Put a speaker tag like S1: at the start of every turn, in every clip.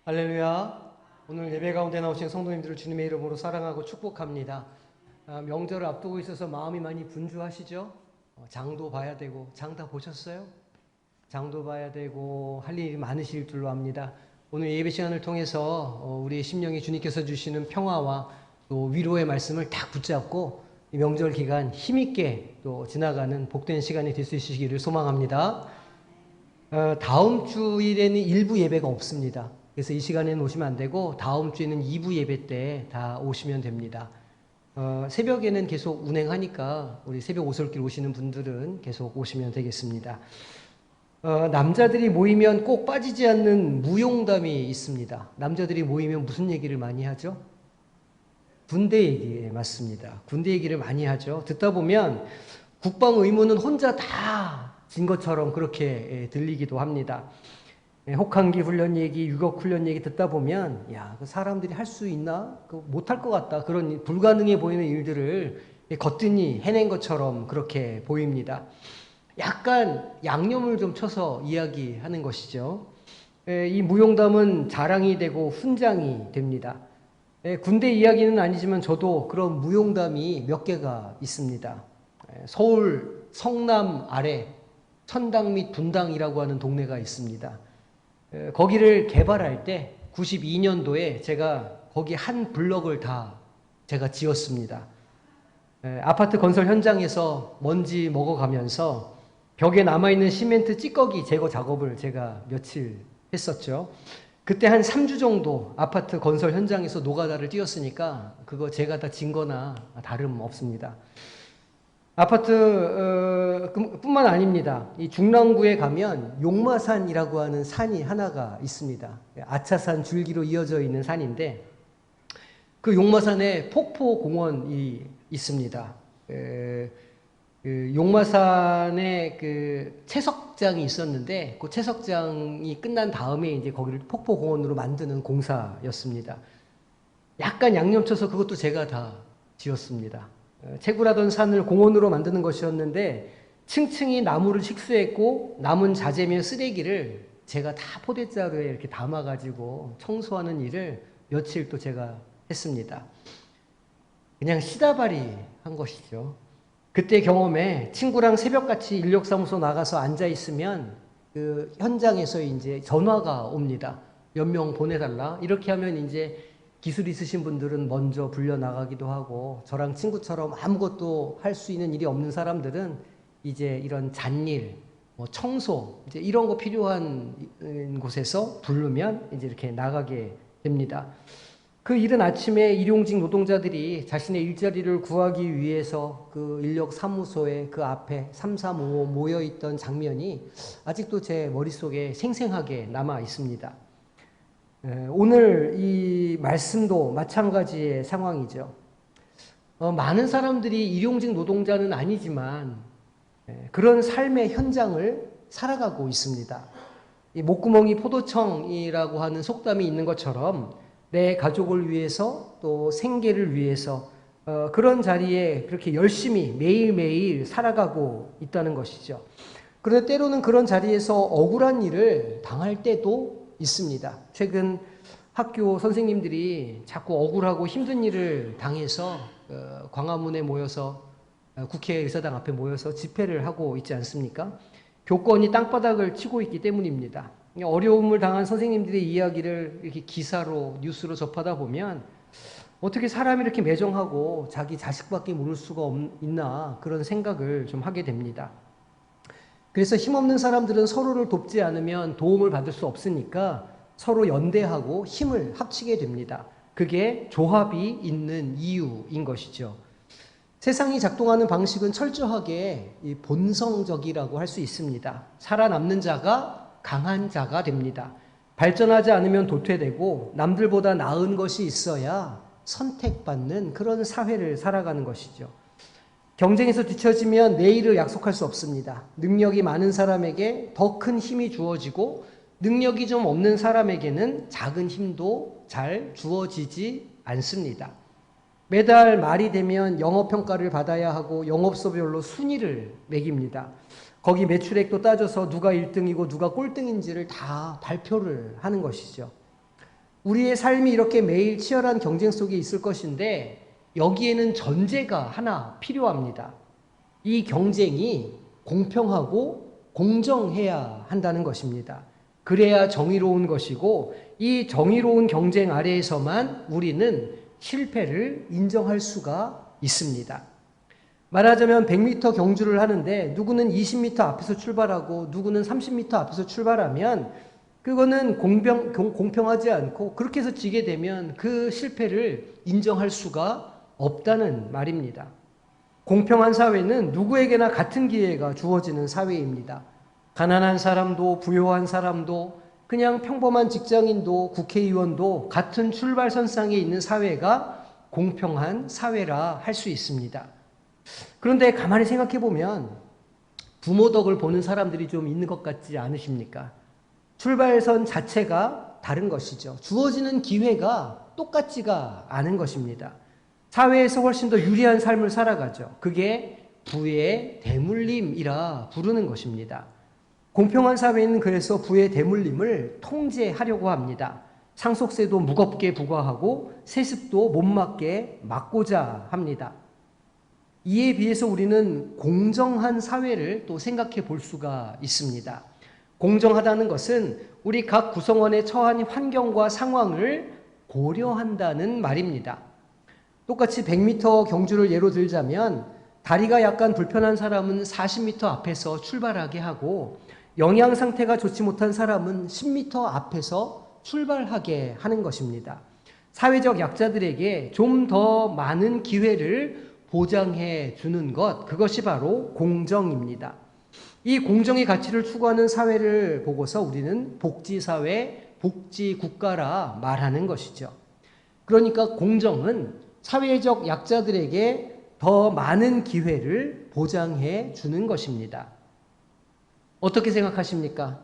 S1: 할렐루야. 오늘 예배 가운데 나오신 성도님들을 주님의 이름으로 사랑하고 축복합니다. 명절을 앞두고 있어서 마음이 많이 분주하시죠? 장도 봐야 되고, 장 다 보셨어요? 장도 봐야 되고 할 일이 많으실 줄로 압니다. 오늘 예배 시간을 통해서 우리의 심령이 주님께서 주시는 평화와 또 위로의 말씀을 딱 붙잡고 이 명절 기간 힘있게 또 지나가는 복된 시간이 될 수 있으시기를 소망합니다. 다음 주일에는 일부 예배가 없습니다. 그래서 이 시간에는 오시면 안 되고 다음 주에는 2부 예배 때 다 오시면 됩니다. 새벽에는 계속 운행하니까 우리 새벽 오솔길 오시는 분들은 계속 오시면 되겠습니다. 남자들이 모이면 꼭 빠지지 않는 무용담이 있습니다. 남자들이 모이면 무슨 얘기를 많이 하죠? 군대 얘기 맞습니다. 군대 얘기를 많이 하죠. 듣다 보면 국방 의무는 혼자 다 진 것처럼 그렇게 들리기도 합니다. 혹한기 훈련 얘기, 유격 훈련 얘기 듣다 보면 그 사람들이 할 수 있나? 못할 것 같다. 그런 불가능해 보이는 일들을 거뜬히 해낸 것처럼 그렇게 보입니다. 약간 양념을 좀 쳐서 이야기하는 것이죠. 이 무용담은 자랑이 되고 훈장이 됩니다. 군대 이야기는 아니지만 저도 그런 무용담이 몇 개가 있습니다. 서울 성남 아래 천당 및 분당이라고 하는 동네가 있습니다. 거기를 개발할 때 92년도에 제가 거기 한 블럭을 다 제가 지었습니다. 아파트 건설 현장에서 먼지 먹어가면서 벽에 남아있는 시멘트 찌꺼기 제거 작업을 제가 며칠 했었죠. 그때 한 3주 정도 아파트 건설 현장에서 노가다를 뛰었으니까 그거 제가 다 진 거나 다름없습니다. 아파트 뿐만 아닙니다. 이 중랑구에 가면 용마산이라고 하는 산이 하나가 있습니다. 아차산 줄기로 이어져 있는 산인데 그 용마산에 폭포공원이 있습니다. 용마산에 그 채석장이 있었는데 그 채석장이 끝난 다음에 이제 거기를 폭포공원으로 만드는 공사였습니다. 약간 양념쳐서 그것도 제가 다 지었습니다. 채굴하던 산을 공원으로 만드는 것이었는데 층층이 나무를 식수했고 남은 자재며 쓰레기를 제가 다 포대자루에 이렇게 담아가지고 청소하는 일을 며칠 또 제가 했습니다. 그냥 시다발이 한 것이죠. 그때 경험에 친구랑 새벽같이 인력사무소 나가서 앉아있으면 그 현장에서 이제 전화가 옵니다. 몇 명 보내달라. 이렇게 하면 이제 기술 있으신 분들은 먼저 불려 나가기도 하고 저랑 친구처럼 아무것도 할 수 있는 일이 없는 사람들은 이제 이런 잔일, 청소 이제 이런 거 필요한 곳에서 부르면 이제 이렇게 나가게 됩니다. 그 이른 아침에 일용직 노동자들이 자신의 일자리를 구하기 위해서 그 인력 사무소에 그 앞에 3355 모여 있던 장면이 아직도 제 머릿속에 생생하게 남아 있습니다. 오늘 이 말씀도 마찬가지의 상황이죠. 많은 사람들이 일용직 노동자는 아니지만 그런 삶의 현장을 살아가고 있습니다. 이 목구멍이 포도청이라고 하는 속담이 있는 것처럼 내 가족을 위해서 또 생계를 위해서 그런 자리에 그렇게 열심히 매일매일 살아가고 있다는 것이죠. 그런데 때로는 그런 자리에서 억울한 일을 당할 때도 있습니다. 최근 학교 선생님들이 자꾸 억울하고 힘든 일을 당해서 광화문에 모여서 국회의사당 앞에 모여서 집회를 하고 있지 않습니까? 교권이 땅바닥을 치고 있기 때문입니다. 어려움을 당한 선생님들의 이야기를 이렇게 기사로 뉴스로 접하다 보면 어떻게 사람이 이렇게 매정하고 자기 자식밖에 모를 수가 있나 그런 생각을 좀 하게 됩니다. 그래서 힘없는 사람들은 서로를 돕지 않으면 도움을 받을 수 없으니까 서로 연대하고 힘을 합치게 됩니다. 그게 조합이 있는 이유인 것이죠. 세상이 작동하는 방식은 철저하게 본성적이라고 할 수 있습니다. 살아남는 자가 강한 자가 됩니다. 발전하지 않으면 도태되고 남들보다 나은 것이 있어야 선택받는 그런 사회를 살아가는 것이죠. 경쟁에서 뒤처지면 내일을 약속할 수 없습니다. 능력이 많은 사람에게 더 큰 힘이 주어지고 능력이 좀 없는 사람에게는 작은 힘도 잘 주어지지 않습니다. 매달 말이 되면 영업평가를 받아야 하고 영업소별로 순위를 매깁니다. 거기 매출액도 따져서 누가 1등이고 누가 꼴등인지를 다 발표를 하는 것이죠. 우리의 삶이 이렇게 매일 치열한 경쟁 속에 있을 것인데 여기에는 전제가 하나 필요합니다. 이 경쟁이 공평하고 공정해야 한다는 것입니다. 그래야 정의로운 것이고 이 정의로운 경쟁 아래에서만 우리는 실패를 인정할 수가 있습니다. 말하자면 100m 경주를 하는데 누구는 20m 앞에서 출발하고 누구는 30m 앞에서 출발하면 그거는 공평하지 않고 그렇게 해서 지게 되면 그 실패를 인정할 수가 없다는 말입니다. 공평한 사회는 누구에게나 같은 기회가 주어지는 사회입니다. 가난한 사람도 부유한 사람도 그냥 평범한 직장인도 국회의원도 같은 출발선상에 있는 사회가 공평한 사회라 할 수 있습니다. 그런데 가만히 생각해 보면 부모 덕을 보는 사람들이 좀 있는 것 같지 않으십니까? 출발선 자체가 다른 것이죠. 주어지는 기회가 똑같지가 않은 것입니다. 사회에서 훨씬 더 유리한 삶을 살아가죠. 그게 부의 대물림이라 부르는 것입니다. 공평한 사회는 그래서 부의 대물림을 통제하려고 합니다. 상속세도 무겁게 부과하고 세습도 못 맞게 막고자 합니다. 이에 비해서 우리는 공정한 사회를 또 생각해 볼 수가 있습니다. 공정하다는 것은 우리 각 구성원의 처한 환경과 상황을 고려한다는 말입니다. 똑같이 100m 경주를 예로 들자면 다리가 약간 불편한 사람은 40m 앞에서 출발하게 하고 영양 상태가 좋지 못한 사람은 10m 앞에서 출발하게 하는 것입니다. 사회적 약자들에게 좀 더 많은 기회를 보장해 주는 것, 그것이 바로 공정입니다. 이 공정의 가치를 추구하는 사회를 보고서 우리는 복지사회, 복지국가라 말하는 것이죠. 그러니까 공정은 사회적 약자들에게 더 많은 기회를 보장해 주는 것입니다. 어떻게 생각하십니까?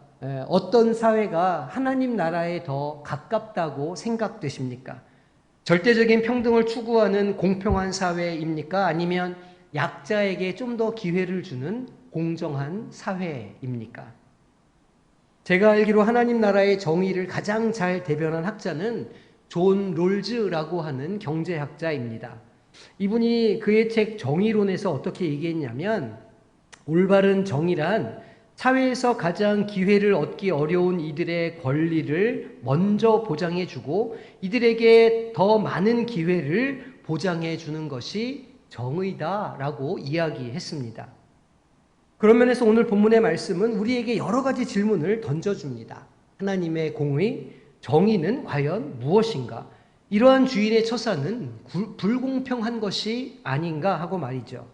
S1: 어떤 사회가 하나님 나라에 더 가깝다고 생각되십니까? 절대적인 평등을 추구하는 공평한 사회입니까? 아니면 약자에게 좀 더 기회를 주는 공정한 사회입니까? 제가 알기로 하나님 나라의 정의를 가장 잘 대변한 학자는 존 롤즈라고 하는 경제학자입니다. 이분이 그의 책 정의론에서 어떻게 얘기했냐면 올바른 정의란 사회에서 가장 기회를 얻기 어려운 이들의 권리를 먼저 보장해주고 이들에게 더 많은 기회를 보장해주는 것이 정의다라고 이야기했습니다. 그런 면에서 오늘 본문의 말씀은 우리에게 여러 가지 질문을 던져줍니다. 하나님의 공의, 정의는 과연 무엇인가? 이러한 주인의 처사는 불공평한 것이 아닌가 하고 말이죠.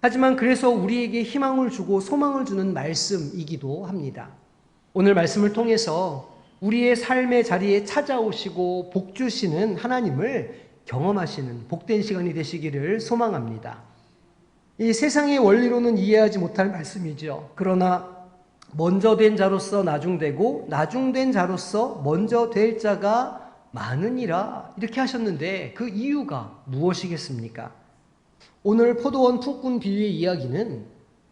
S1: 하지만 그래서 우리에게 희망을 주고 소망을 주는 말씀이기도 합니다. 오늘 말씀을 통해서 우리의 삶의 자리에 찾아오시고 복 주시는 하나님을 경험하시는 복된 시간이 되시기를 소망합니다. 이 세상의 원리로는 이해하지 못할 말씀이죠. 그러나 먼저 된 자로서 나중되고 나중된 자로서 먼저 될 자가 많으니라 이렇게 하셨는데 그 이유가 무엇이겠습니까? 오늘 포도원 품꾼 비유의 이야기는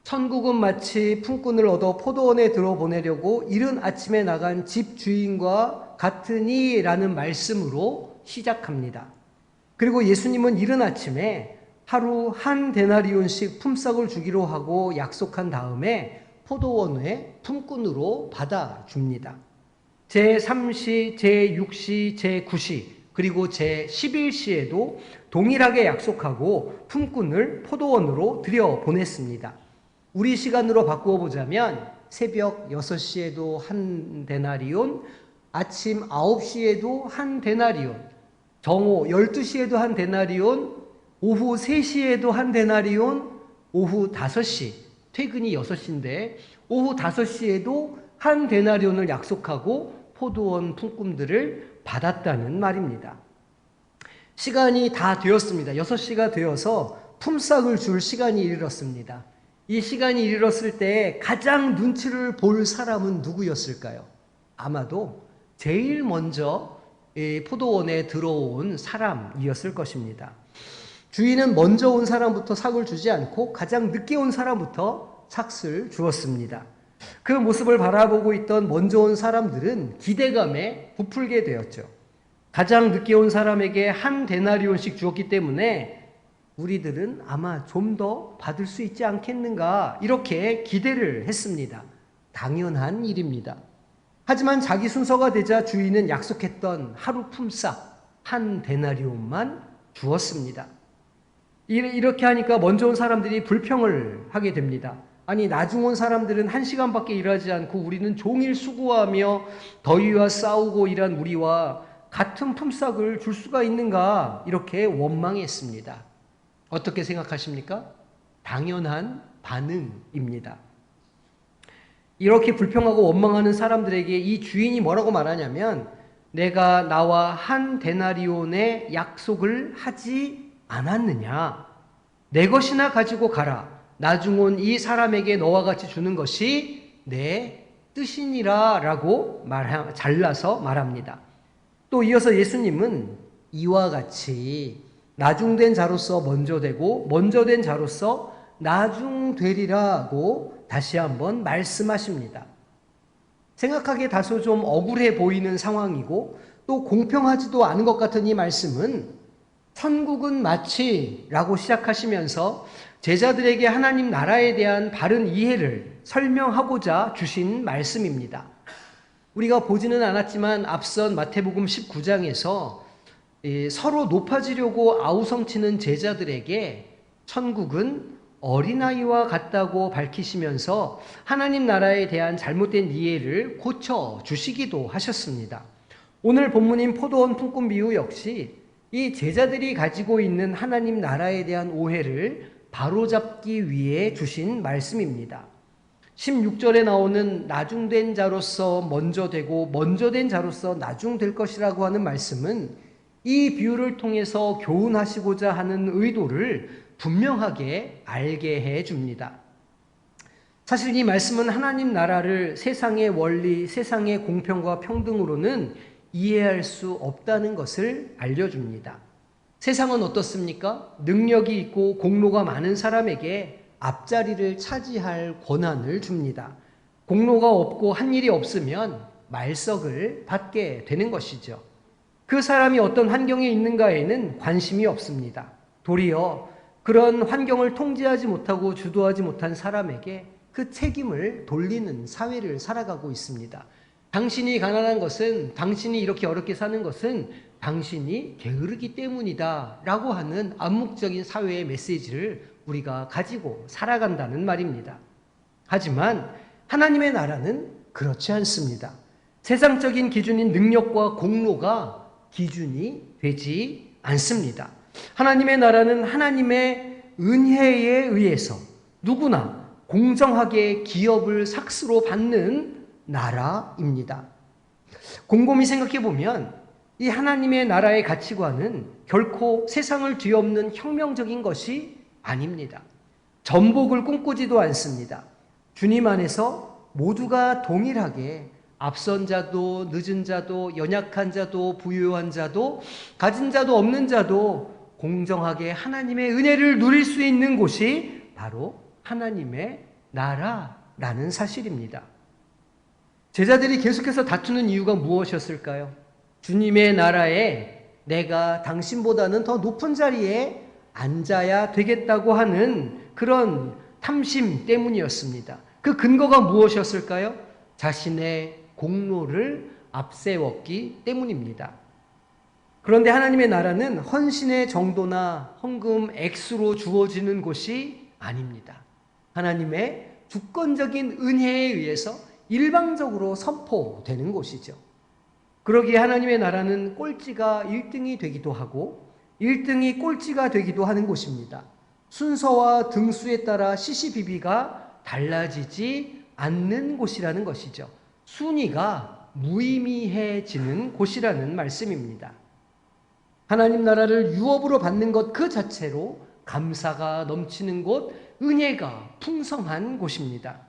S1: 천국은 마치 품꾼을 얻어 포도원에 들어보내려고 이른 아침에 나간 집 주인과 같으니 라는 말씀으로 시작합니다. 그리고 예수님은 이른 아침에 하루 한 데나리온씩 품삯을 주기로 하고 약속한 다음에 포도원의 품꾼으로 받아줍니다. 제3시, 제6시, 제9시 그리고 제11시에도 동일하게 약속하고 품꾼을 포도원으로 들여보냈습니다. 우리 시간으로 바꾸어 보자면 새벽 6시에도 한 데나리온, 아침 9시에도 한 데나리온, 정오 12시에도 한 데나리온, 오후 3시에도 한 데나리온, 오후 5시, 퇴근이 6시인데 오후 5시에도 한 데나리온을 약속하고 포도원 품꾼들을 받았다는 말입니다. 시간이 다 되었습니다. 6시가 되어서 품삯을 줄 시간이 이르렀습니다. 이 시간이 이르렀을 때 가장 눈치를 볼 사람은 누구였을까요? 아마도 제일 먼저 포도원에 들어온 사람이었을 것입니다. 주인은 먼저 온 사람부터 삭을 주지 않고 가장 늦게 온 사람부터 삭을 주었습니다. 그 모습을 바라보고 있던 먼저 온 사람들은 기대감에 부풀게 되었죠. 가장 늦게 온 사람에게 한 데나리온씩 주었기 때문에 우리들은 아마 좀 더 받을 수 있지 않겠는가 이렇게 기대를 했습니다. 당연한 일입니다. 하지만 자기 순서가 되자 주인은 약속했던 하루 품삯 한 데나리온만 주었습니다. 이렇게 하니까 먼저 온 사람들이 불평을 하게 됩니다. 아니, 나중 온 사람들은 1시간밖에 일하지 않고 우리는 종일 수고하며 더위와 싸우고 일한 우리와 같은 품삯을 줄 수가 있는가 이렇게 원망했습니다. 어떻게 생각하십니까? 당연한 반응입니다. 이렇게 불평하고 원망하는 사람들에게 이 주인이 뭐라고 말하냐면, 내가 나와 한 데나리온의 약속을 하지 않았느냐? 내 것이나 가지고 가라. 나중 온 이 사람에게 너와 같이 주는 것이 내 뜻이니라 라고 잘라서 말합니다. 또 이어서 예수님은 이와 같이 나중된 자로서 먼저 되고 먼저 된 자로서 나중되리라고 다시 한번 말씀하십니다. 생각하기에 다소 좀 억울해 보이는 상황이고 또 공평하지도 않은 것 같은 이 말씀은 천국은 마치 라고 시작하시면서 제자들에게 하나님 나라에 대한 바른 이해를 설명하고자 주신 말씀입니다. 우리가 보지는 않았지만 앞선 마태복음 19장에서 서로 높아지려고 아우성치는 제자들에게 천국은 어린아이와 같다고 밝히시면서 하나님 나라에 대한 잘못된 이해를 고쳐주시기도 하셨습니다. 오늘 본문인 포도원 품꾼 비유 역시 이 제자들이 가지고 있는 하나님 나라에 대한 오해를 바로잡기 위해 주신 말씀입니다. 16절에 나오는 나중된 자로서 먼저 되고 먼저 된 자로서 나중될 것이라고 하는 말씀은 이 비유를 통해서 교훈하시고자 하는 의도를 분명하게 알게 해 줍니다. 사실 이 말씀은 하나님 나라를 세상의 원리, 세상의 공평과 평등으로는 이해할 수 없다는 것을 알려줍니다. 세상은 어떻습니까? 능력이 있고 공로가 많은 사람에게 앞자리를 차지할 권한을 줍니다. 공로가 없고 한 일이 없으면 말석을 받게 되는 것이죠. 그 사람이 어떤 환경에 있는가에는 관심이 없습니다. 도리어 그런 환경을 통제하지 못하고 주도하지 못한 사람에게 그 책임을 돌리는 사회를 살아가고 있습니다. 당신이 가난한 것은, 당신이 이렇게 어렵게 사는 것은 당신이 게으르기 때문이다 라고 하는 암묵적인 사회의 메시지를 우리가 가지고 살아간다는 말입니다. 하지만 하나님의 나라는 그렇지 않습니다. 세상적인 기준인 능력과 공로가 기준이 되지 않습니다. 하나님의 나라는 하나님의 은혜에 의해서 누구나 공정하게 기업을 삭스로 받는 나라입니다. 곰곰이 생각해 보면 이 하나님의 나라의 가치관은 결코 세상을 뒤엎는 혁명적인 것이 아닙니다. 전복을 꿈꾸지도 않습니다. 주님 안에서 모두가 동일하게 앞선 자도 늦은 자도 연약한 자도 부유한 자도 가진 자도 없는 자도 공정하게 하나님의 은혜를 누릴 수 있는 곳이 바로 하나님의 나라라는 사실입니다. 제자들이 계속해서 다투는 이유가 무엇이었을까요? 주님의 나라에 내가 당신보다는 더 높은 자리에 앉아야 되겠다고 하는 그런 탐심 때문이었습니다. 그 근거가 무엇이었을까요? 자신의 공로를 앞세웠기 때문입니다. 그런데 하나님의 나라는 헌신의 정도나 헌금 액수로 주어지는 것이 아닙니다. 하나님의 주권적인 은혜에 의해서 일방적으로 선포되는 곳이죠. 그러기에 하나님의 나라는 꼴찌가 1등이 되기도 하고 1등이 꼴찌가 되기도 하는 곳입니다. 순서와 등수에 따라 시시비비가 달라지지 않는 곳이라는 것이죠. 순위가 무의미해지는 곳이라는 말씀입니다. 하나님 나라를 유업으로 받는 것 그 자체로 감사가 넘치는 곳, 은혜가 풍성한 곳입니다.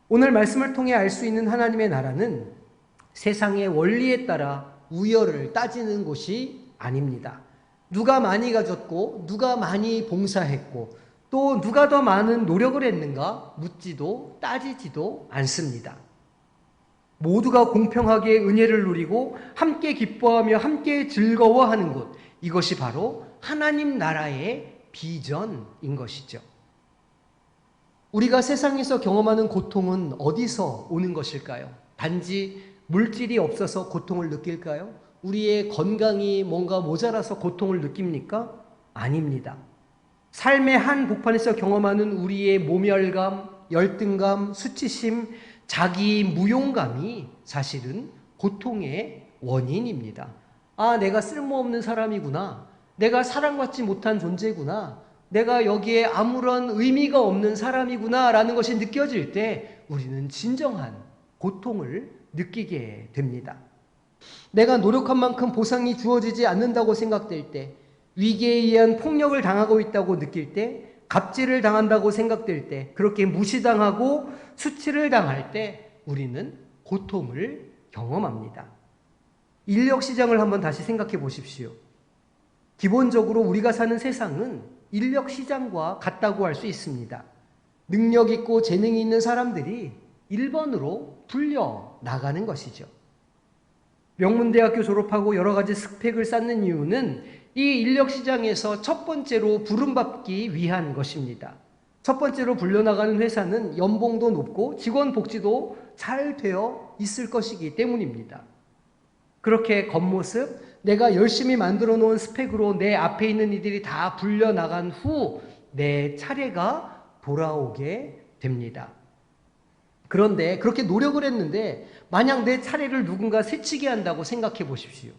S1: 오늘 말씀을 통해 알 수 있는 하나님의 나라는 세상의 원리에 따라 우열을 따지는 곳이 아닙니다. 누가 많이 가졌고 누가 많이 봉사했고 또 누가 더 많은 노력을 했는가 묻지도 따지지도 않습니다. 모두가 공평하게 은혜를 누리고 함께 기뻐하며 함께 즐거워하는 곳, 이것이 바로 하나님 나라의 비전인 것이죠. 우리가 세상에서 경험하는 고통은 어디서 오는 것일까요? 단지 물질이 없어서 고통을 느낄까요? 우리의 건강이 뭔가 모자라서 고통을 느낍니까? 아닙니다. 삶의 한 복판에서 경험하는 우리의 모멸감, 열등감, 수치심, 자기 무용감이 사실은 고통의 원인입니다. 아, 내가 쓸모없는 사람이구나. 내가 사랑받지 못한 존재구나. 내가 여기에 아무런 의미가 없는 사람이구나 라는 것이 느껴질 때 우리는 진정한 고통을 느끼게 됩니다. 내가 노력한 만큼 보상이 주어지지 않는다고 생각될 때, 위기에 의한 폭력을 당하고 있다고 느낄 때, 갑질을 당한다고 생각될 때, 그렇게 무시당하고 수치를 당할 때 우리는 고통을 경험합니다. 인력시장을 한번 다시 생각해 보십시오. 기본적으로 우리가 사는 세상은 인력시장과 같다고 할 수 있습니다. 능력 있고 재능이 있는 사람들이 1번으로 불려 나가는 것이죠. 명문대학교 졸업하고 여러 가지 스펙을 쌓는 이유는 이 인력시장에서 첫 번째로 부름받기 위한 것입니다. 첫 번째로 불려나가는 회사는 연봉도 높고 직원 복지도 잘 되어 있을 것이기 때문입니다. 그렇게 겉모습, 내가 열심히 만들어 놓은 스펙으로 내 앞에 있는 이들이 다 불려나간 후 내 차례가 돌아오게 됩니다. 그런데 그렇게 노력을 했는데 만약 내 차례를 누군가 새치게 한다고 생각해 보십시오.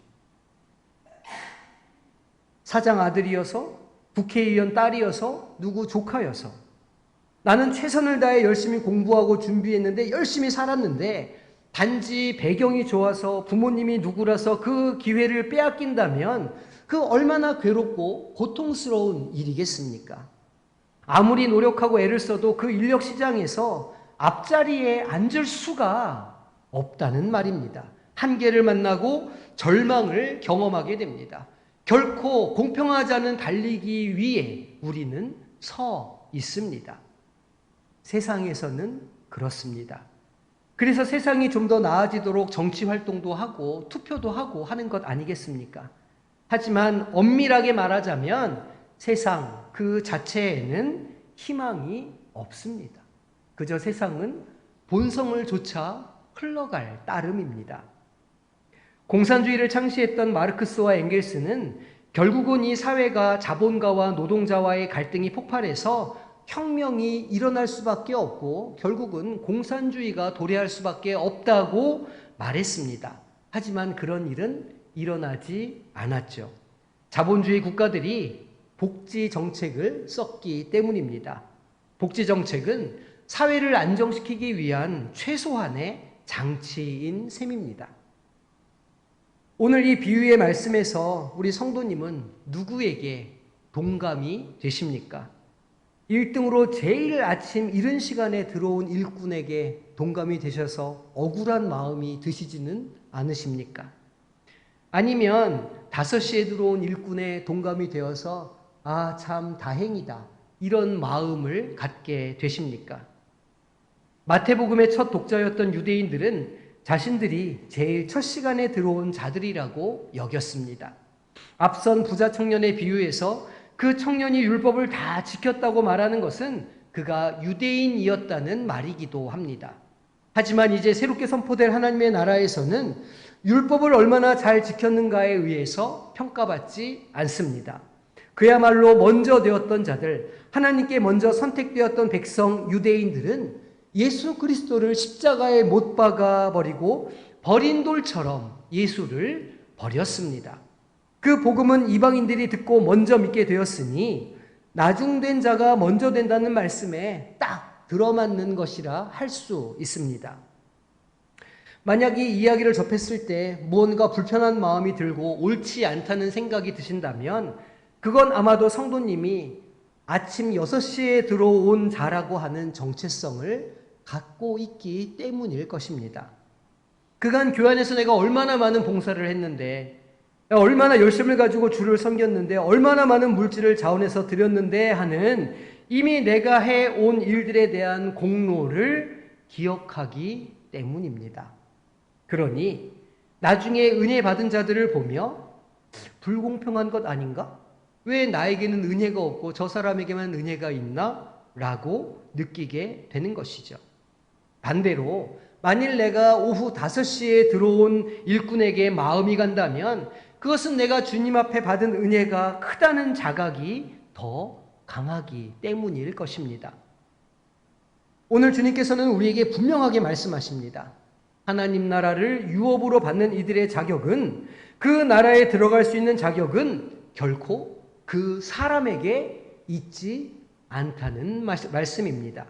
S1: 사장 아들이어서, 국회의원 딸이어서, 누구 조카여서 나는 최선을 다해 열심히 공부하고 준비했는데 열심히 살았는데 단지 배경이 좋아서 부모님이 누구라서 그 기회를 빼앗긴다면 그 얼마나 괴롭고 고통스러운 일이겠습니까? 아무리 노력하고 애를 써도 그 인력시장에서 앞자리에 앉을 수가 없다는 말입니다. 한계를 만나고 절망을 경험하게 됩니다. 결코 공평하지 않은 달리기 위에 우리는 서 있습니다. 세상에서는 그렇습니다. 그래서 세상이 좀 더 나아지도록 정치 활동도 하고 투표도 하고 하는 것 아니겠습니까? 하지만 엄밀하게 말하자면 세상 그 자체에는 희망이 없습니다. 그저 세상은 본성을 조차 흘러갈 따름입니다. 공산주의를 창시했던 마르크스와 엥겔스는 결국은 이 사회가 자본가와 노동자와의 갈등이 폭발해서 혁명이 일어날 수밖에 없고 결국은 공산주의가 도래할 수밖에 없다고 말했습니다. 하지만 그런 일은 일어나지 않았죠. 자본주의 국가들이 복지 정책을 썼기 때문입니다. 복지 정책은 사회를 안정시키기 위한 최소한의 장치인 셈입니다. 오늘 이 비유의 말씀에서 우리 성도님은 누구에게 동감이 되십니까? 1등으로 제일 아침 이른 시간에 들어온 일꾼에게 동감이 되셔서 억울한 마음이 드시지는 않으십니까? 아니면 5시에 들어온 일꾼에 동감이 되어서 아, 참 다행이다 이런 마음을 갖게 되십니까? 마태복음의 첫 독자였던 유대인들은 자신들이 제일 첫 시간에 들어온 자들이라고 여겼습니다. 앞선 부자 청년의 비유에서 그 청년이 율법을 다 지켰다고 말하는 것은 그가 유대인이었다는 말이기도 합니다. 하지만 이제 새롭게 선포될 하나님의 나라에서는 율법을 얼마나 잘 지켰는가에 의해서 평가받지 않습니다. 그야말로 먼저 되었던 자들, 하나님께 먼저 선택되었던 백성 유대인들은 예수 그리스도를 십자가에 못 박아 버리고 버린 돌처럼 예수를 버렸습니다. 그 복음은 이방인들이 듣고 먼저 믿게 되었으니 나중된 자가 먼저 된다는 말씀에 딱 들어맞는 것이라 할 수 있습니다. 만약 이 이야기를 접했을 때 무언가 불편한 마음이 들고 옳지 않다는 생각이 드신다면 그건 아마도 성도님이 아침 6시에 들어온 자라고 하는 정체성을 갖고 있기 때문일 것입니다. 그간 교회 안에서 내가 얼마나 많은 봉사를 했는데, 얼마나 열심을 가지고 주를 섬겼는데, 얼마나 많은 물질을 자원해서 드렸는데 하는 이미 내가 해온 일들에 대한 공로를 기억하기 때문입니다. 그러니 나중에 은혜 받은 자들을 보며 불공평한 것 아닌가? 왜 나에게는 은혜가 없고 저 사람에게만 은혜가 있나? 라고 느끼게 되는 것이죠. 반대로 만일 내가 오후 5시에 들어온 일꾼에게 마음이 간다면 그것은 내가 주님 앞에 받은 은혜가 크다는 자각이 더 강하기 때문일 것입니다. 오늘 주님께서는 우리에게 분명하게 말씀하십니다. 하나님 나라를 유업으로 받는 이들의 자격은, 그 나라에 들어갈 수 있는 자격은 결코 그 사람에게 있지 않다는 말씀입니다.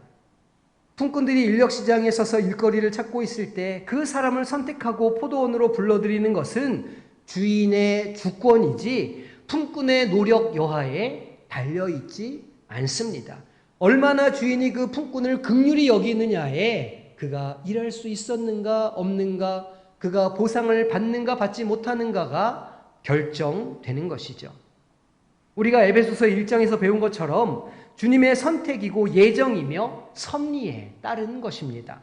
S1: 품꾼들이 인력시장에 서서 일거리를 찾고 있을 때 그 사람을 선택하고 포도원으로 불러들이는 것은 주인의 주권이지 품꾼의 노력 여하에 달려있지 않습니다. 얼마나 주인이 그 품꾼을 긍휼히 여기느냐에 그가 일할 수 있었는가 없는가, 그가 보상을 받는가 받지 못하는가가 결정되는 것이죠. 우리가 에베소서 1장에서 배운 것처럼 주님의 선택이고 예정이며 섭리에 따른 것입니다.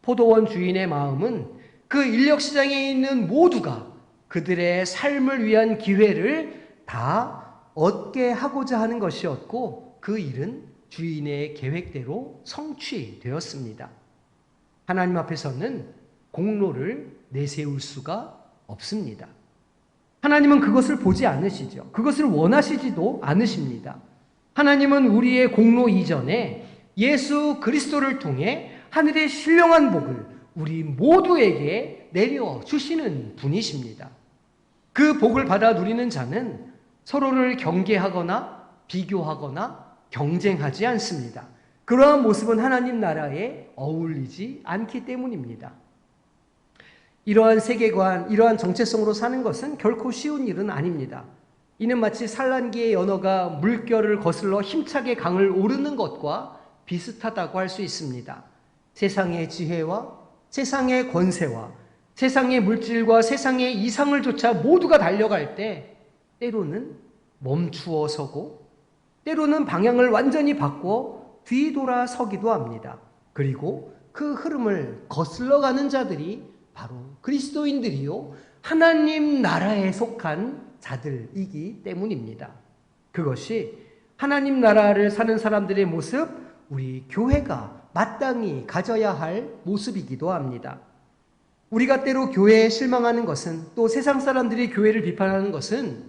S1: 포도원 주인의 마음은 그 인력시장에 있는 모두가 그들의 삶을 위한 기회를 다 얻게 하고자 하는 것이었고, 그 일은 주인의 계획대로 성취되었습니다. 하나님 앞에서는 공로를 내세울 수가 없습니다. 하나님은 그것을 보지 않으시죠. 그것을 원하시지도 않으십니다. 하나님은 우리의 공로 이전에 예수 그리스도를 통해 하늘의 신령한 복을 우리 모두에게 내려주시는 분이십니다. 그 복을 받아 누리는 자는 서로를 경계하거나 비교하거나 경쟁하지 않습니다. 그러한 모습은 하나님 나라에 어울리지 않기 때문입니다. 이러한 세계관, 이러한 정체성으로 사는 것은 결코 쉬운 일은 아닙니다. 이는 마치 산란기의 연어가 물결을 거슬러 힘차게 강을 오르는 것과 비슷하다고 할 수 있습니다. 세상의 지혜와 세상의 권세와 세상의 물질과 세상의 이상을 조차 모두가 달려갈 때 때로는 멈추어 서고 때로는 방향을 완전히 바꿔 뒤돌아서기도 합니다. 그리고 그 흐름을 거슬러가는 자들이 바로 그리스도인들이요 하나님 나라에 속한 자들이기 때문입니다. 그것이 하나님 나라를 사는 사람들의 모습, 우리 교회가 마땅히 가져야 할 모습이기도 합니다. 우리가 때로 교회에 실망하는 것은, 또 세상 사람들이 교회를 비판하는 것은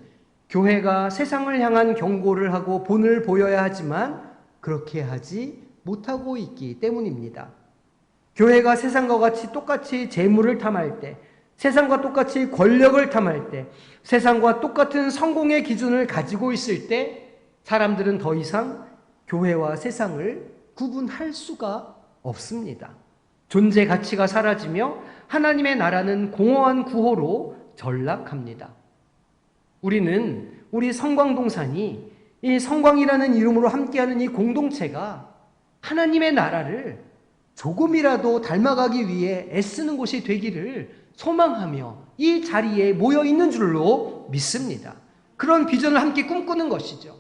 S1: 교회가 세상을 향한 경고를 하고 본을 보여야 하지만 그렇게 하지 못하고 있기 때문입니다. 교회가 세상과 같이 똑같이 재물을 탐할 때, 세상과 똑같이 권력을 탐할 때, 세상과 똑같은 성공의 기준을 가지고 있을 때 사람들은 더 이상 교회와 세상을 구분할 수가 없습니다. 존재 가치가 사라지며 하나님의 나라는 공허한 구호로 전락합니다. 우리는 우리 성광동산이 이 성광이라는 이름으로 함께하는 이 공동체가 하나님의 나라를 조금이라도 닮아가기 위해 애쓰는 곳이 되기를 소망하며 이 자리에 모여 있는 줄로 믿습니다. 그런 비전을 함께 꿈꾸는 것이죠.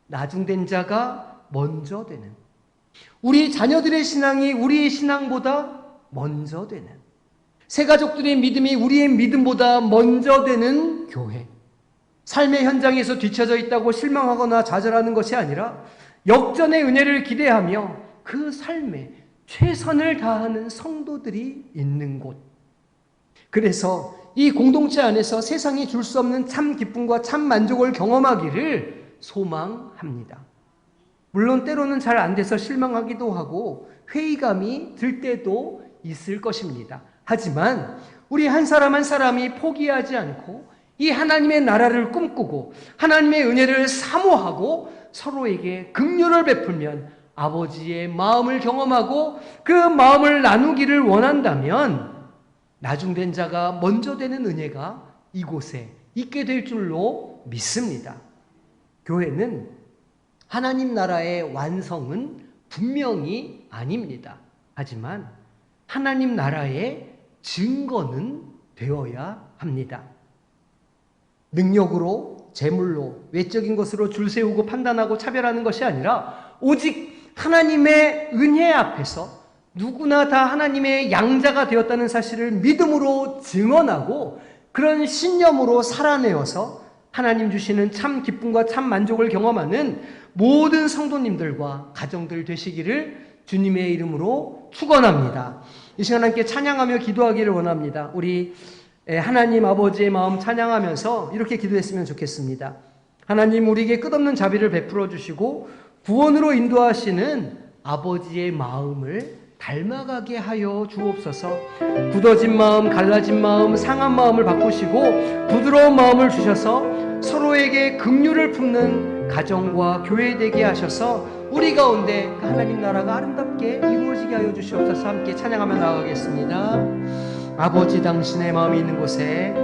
S1: 나중된 자가 먼저 되는, 우리 자녀들의 신앙이 우리의 신앙보다 먼저 되는, 새 가족들의 믿음이 우리의 믿음보다 먼저 되는 교회. 삶의 현장에서 뒤처져 있다고 실망하거나 좌절하는 것이 아니라 역전의 은혜를 기대하며 그 삶에 최선을 다하는 성도들이 있는 곳. 그래서 이 공동체 안에서 세상이 줄 수 없는 참 기쁨과 참 만족을 경험하기를 소망합니다. 물론 때로는 잘 안 돼서 실망하기도 하고 회의감이 들 때도 있을 것입니다. 하지만 우리 한 사람 한 사람이 포기하지 않고 이 하나님의 나라를 꿈꾸고 하나님의 은혜를 사모하고 서로에게 긍휼을 베풀면 아버지의 마음을 경험하고 그 마음을 나누기를 원한다면 나중된 자가 먼저 되는 은혜가 이곳에 있게 될 줄로 믿습니다. 교회는 하나님 나라의 완성은 분명히 아닙니다. 하지만 하나님 나라의 증거는 되어야 합니다. 능력으로, 재물로, 외적인 것으로 줄 세우고 판단하고 차별하는 것이 아니라 오직 하나님의 은혜 앞에서 누구나 다 하나님의 양자가 되었다는 사실을 믿음으로 증언하고 그런 신념으로 살아내어서 하나님 주시는 참 기쁨과 참 만족을 경험하는 모든 성도님들과 가정들 되시기를 주님의 이름으로 축원합니다. 이 시간 함께 찬양하며 기도하기를 원합니다. 우리 하나님 아버지의 마음 찬양하면서 이렇게 기도했으면 좋겠습니다. 하나님, 우리에게 끝없는 자비를 베풀어 주시고 구원으로 인도하시는 아버지의 마음을 닮아가게 하여 주옵소서. 굳어진 마음, 갈라진 마음, 상한 마음을 바꾸시고 부드러운 마음을 주셔서 서로에게 긍휼을 품는 가정과 교회 되게 하셔서 우리 가운데 하나님 나라가 아름답게 이루어지게 하여 주시옵소서. 함께 찬양하며 나아가겠습니다. 아버지, 당신의 마음이 있는 곳에,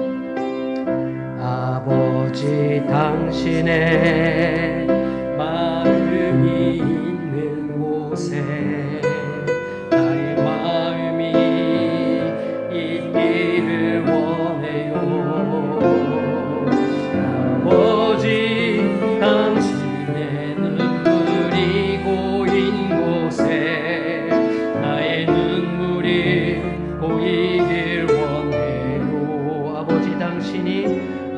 S1: 아버지 당신의 마음이 있는 곳에 나의 마음이 있기를 원해요. 아버지 당신의 눈물이 고인 곳에 나의 눈물이 고이길 원해요.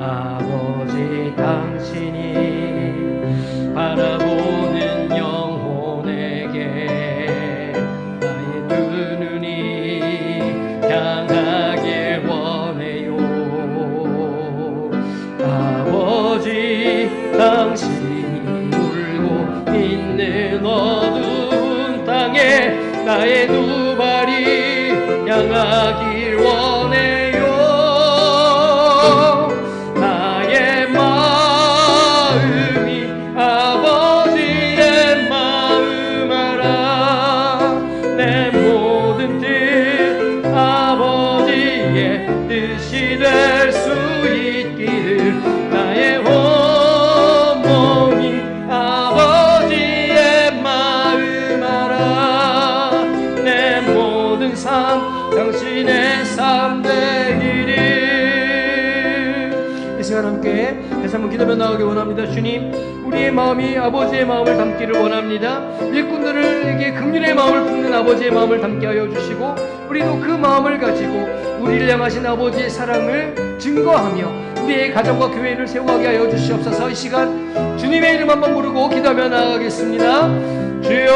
S1: 아버지 당신이 바라보는 영혼에게 나의 두 눈이 향하길 원해요. 아버지 당신이 울고 있는 어두운 땅에 나의 두 발이 향하길 원해요. 함께 다시 한번 기도하며 나가기 원합니다. 주님, 우리의 마음이 아버지의 마음을 담기를 원합니다. 일꾼들에게 긍휼의 마음을 품는 아버지의 마음을 담게 하여 주시고 우리도 그 마음을 가지고 우리를 향하신 아버지의 사랑을 증거하며 우리의 가정과 교회를 세워가게 하여 주시옵소서. 이 시간 주님의 이름 한번 부르고 기도하며 나아가겠습니다. 주여,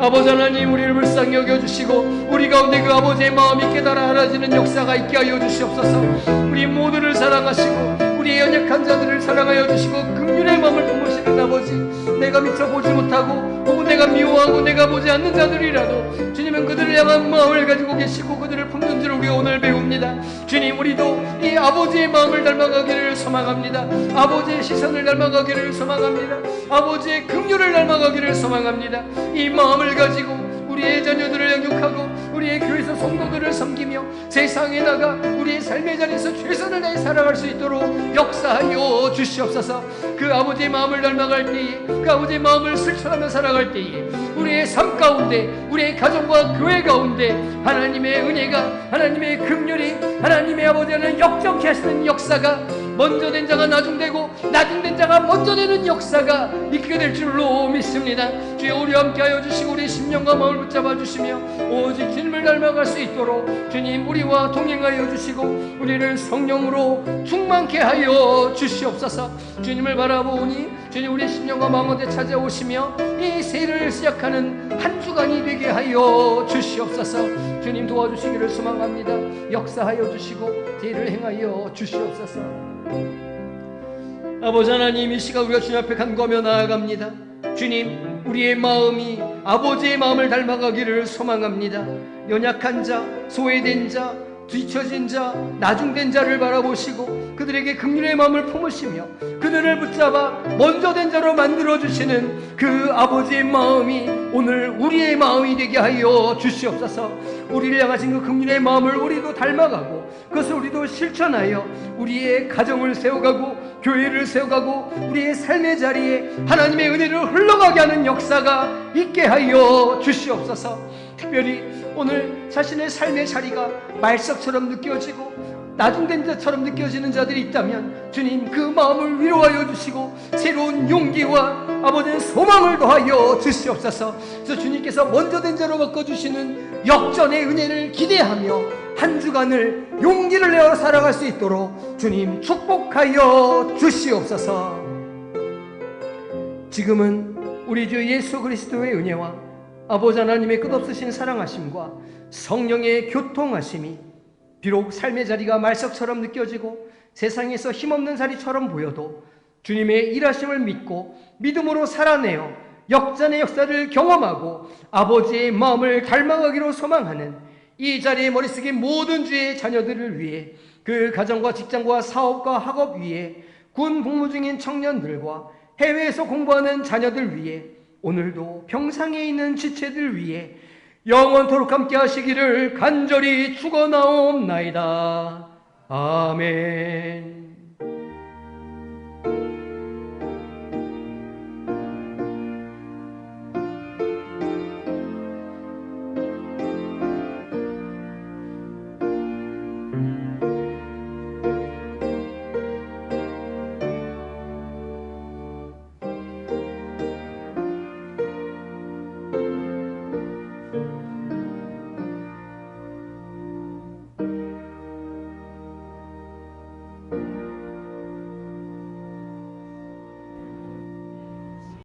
S1: 아버지 하나님, 우리를 불쌍히 여겨주시고 우리 가운데 그 아버지의 마음이 깨달아 알아지는 역사가 있게 하여 주시옵소서. 우리 모두를 사랑하시고 우리의 연약한 자들을 사랑하여 주시고 긍휼의 마음을 품으시는 아버지, 내가 미처 보지 못하고 혹은 내가 미워하고 내가 보지 않는 자들이라도 주님은 그들을 향한 마음을 가지고 계시고 그들을 품는 줄 우리가 오늘 배웁니다. 주님, 우리도 이 아버지의 마음을 닮아가기를 소망합니다. 아버지의 시선을 닮아가기를 소망합니다. 아버지의 긍휼을 닮아가기를 소망합니다. 이 마음을 가지고 우리의 자녀들을 양육하고 우리의 교회에서 성도들을 섬기며 세상에다가 우리의 삶의 자리에서 최선을 다해 살아갈 수 있도록 역사하여 주시옵소서. 그 아버지의 마음을 닮아갈 때에, 그 아버지의 마음을 실천하며 살아갈 때에 우리의 삶 가운데, 우리의 가정과 교회 가운데 하나님의 은혜가, 하나님의 긍휼이, 하나님의 아버지는 역정케 하시는 역사가, 먼저 된 자가 나중되고 나중된 자가 먼저 되는 역사가 있게 될 줄로 믿습니다. 주여, 우리와 함께하여 주시고 우리의 심령과 마음을 붙잡아 주시며 오직 주님을 닮아갈 수 있도록 주님 우리와 동행하여 주시고 우리를 성령으로 충만케 하여 주시옵소서. 주님을 바라보니 주님 우리의 심령과 마음 가운데 찾아오시며 이 새해를 시작하는 한 주간이 되게 하여 주시옵소서. 주님 도와주시기를 소망합니다. 역사하여 주시고 죄를 행하여 주시옵소서. 아버지 하나님, 이 시간 우리가 주님 앞에 간구하며 나아갑니다. 주님, 우리의 마음이 아버지의 마음을 닮아가기를 소망합니다. 연약한 자, 소외된 자, 뒤처진 자, 나중된 자를 바라보시고 그들에게 긍휼의 마음을 품으시며 그들을 붙잡아 먼저 된 자로 만들어주시는 그 아버지의 마음이 오늘 우리의 마음이 되게 하여 주시옵소서. 우리를 향하신 그 긍휼의 마음을 우리도 닮아가고 그것을 우리도 실천하여 우리의 가정을 세워가고 교회를 세워가고 우리의 삶의 자리에 하나님의 은혜를 흘러가게 하는 역사가 있게 하여 주시옵소서. 특별히 오늘 자신의 삶의 자리가 말석처럼 느껴지고 나중된 자처럼 느껴지는 자들이 있다면 주님 그 마음을 위로하여 주시고 새로운 용기와 아버지의 소망을 더하여 주시옵소서. 그래서 주님께서 먼저 된 자로 바꿔주시는 역전의 은혜를 기대하며 한 주간을 용기를 내어 살아갈 수 있도록 주님 축복하여 주시옵소서. 지금은 우리 주 예수 그리스도의 은혜와 아버지 하나님의 끝없으신 사랑하심과 성령의 교통하심이 비록 삶의 자리가 말석처럼 느껴지고 세상에서 힘없는 자리처럼 보여도 주님의 일하심을 믿고 믿음으로 살아내어 역전의 역사를 경험하고 아버지의 마음을 닮아가기로 소망하는 이 자리에 머리 숙인 모든 주의 자녀들을 위해 그 가정과 직장과 사업과 학업 위에 군 복무 중인 청년들과 해외에서 공부하는 자녀들 위해 오늘도 병상에 있는 지체들 위해 영원토록 함께 하시기를 간절히 축원하옵나이다. 아멘.